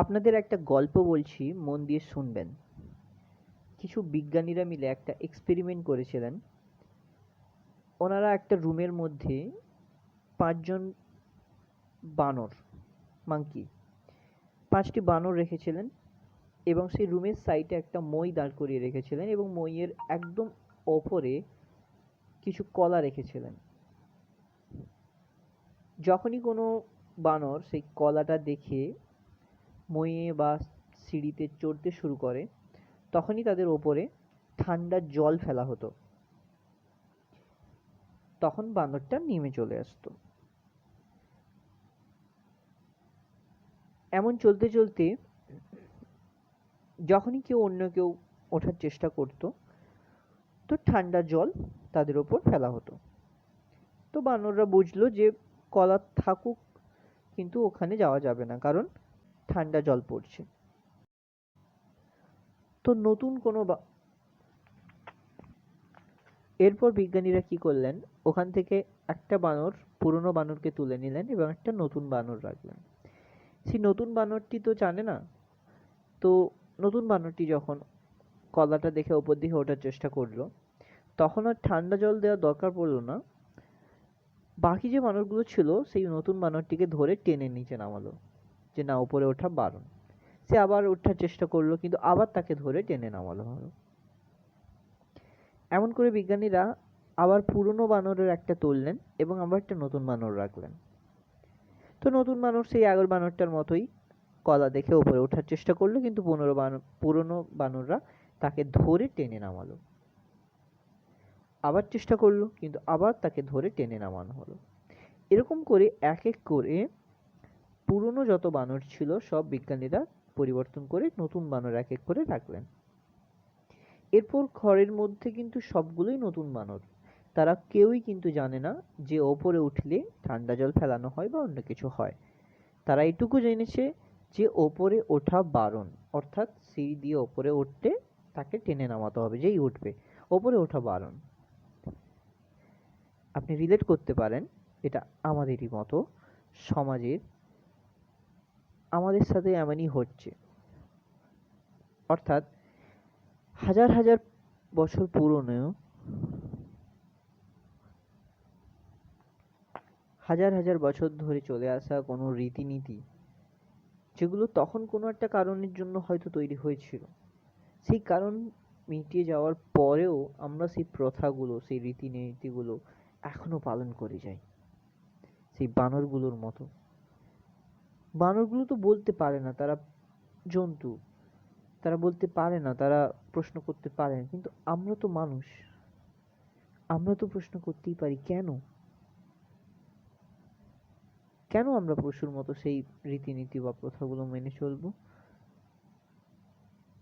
আপনাদের একটা গল্প বলছি, মন দিয়ে শুনবেন। কিছু বিজ্ঞানীরা মিলে একটা এক্সপেরিমেন্ট করেছিলেন। ওনারা একটা রুমের মধ্যে ৫ জন বানর, মাঙ্কি, ৫টি বানর রেখেছিলেন এবং সেই রুমের সাইডে একটা মই দাঁড় করিয়ে রেখেছিলেন এবং মইয়ের একদম ওপরে কিছু কলা রেখেছিলেন। যখনই কোনো বানর সেই কলাটা দেখে মইয়ে বা সিঁড়িতে চড়তে শুরু করে, তখনই তাদের ওপরে ঠান্ডা জল ফেলা হতো। তখন বানরটা নেমে চলে আসতো। এমন চলতে চলতে যখনই অন্য কেউ ওঠার চেষ্টা করত, তো ঠান্ডা জল তাদের ওপর ফেলা হতো। তো বানররা বুঝলো যে কলা থাকুক, কিন্তু ওখানে যাওয়া যাবে না, কারণ ঠান্ডা জল পড়ছে। তো নতুন কোনো এরপর বিজ্ঞানীরা কি করলেন, ওখান থেকে একটা বানর, পুরনো বানরকে তুলে নিলেন এবং একটা নতুন বানর রাখলেন। সেই নতুন বানরটি তো জানে না। তো নতুন বানরটি যখন কলাটা দেখে ওপর দিকে ওঠার চেষ্টা করলো, তখন আর ঠান্ডা জল দেওয়ার দরকার পড়লো না। বাকি যে বানরগুলো ছিল সেই নতুন বানরটিকে ধরে টেনে নিচে নামালো, যে না, উপরে ওঠা বারণ। সে আবার ওঠার চেষ্টা করলো, কিন্তু আবার তাকে ধরে টেনে নামালো হলো। এমন করে বিজ্ঞানীরা আবার পুরনো বানরের একটা তুললেন এবং আবার একটা নতুন বানর রাখলেন। তো নতুন বানর সেই আগের বানরটার মতোই কলা দেখে উপরে ওঠার চেষ্টা করলো, কিন্তু পুরনো বানররা তাকে ধরে টেনে নামালো। আবার চেষ্টা করলো, কিন্তু আবার তাকে ধরে টেনে নামানো হলো। এরকম করে এক এক করে পুরনো যত বানর ছিল সব বিজ্ঞানীরা পরিবর্তন করে নতুন বানর এক এক করে রাখলেন। এরপর ঘরের মধ্যে কিন্তু সবগুলোই নতুন বানর। তারা কেউই কিন্তু জানে না যে ওপরে উঠলে ঠান্ডা জল ফেলানো হয় বা অন্য কিছু হয়। তারা এটুকু জেনেছে যে ওপরে ওঠা বারণ, অর্থাৎ সিঁড়ি দিয়ে ওপরে উঠতে তাকে টেনে নামাতে হবে, যেই উঠবে ওপরে ওঠা বারণ। আপনি রিলেট করতে পারেন, এটা আমাদেরই মতো সমাজের, আমাদের সাথে এমনই হচ্ছে। অর্থাৎ হাজার হাজার বছর পুরনো, হাজার হাজার বছর ধরে চলে আসা কোনো রীতিনীতি, যেগুলো তখন কোনো একটা কারণের জন্য হয়তো তৈরি হয়েছিল, সেই কারণ মিটিয়ে যাওয়ার পরেও আমরা সেই প্রথাগুলো, সেই রীতিনীতিগুলো এখনো পালন করে যাই, সেই বানরগুলোর মতো। বানরগুলো তো বলতে পারে না, তারা জন্তু, তারা বলতে পারে না, তারা প্রশ্ন করতে পারে না, কিন্তু আমরা তো মানুষ, আমরা তো প্রশ্ন করতেই পারি। কেন কেন আমরা পশুর মতো সেই রীতিনীতি বা প্রথাগুলো মেনে চলবো?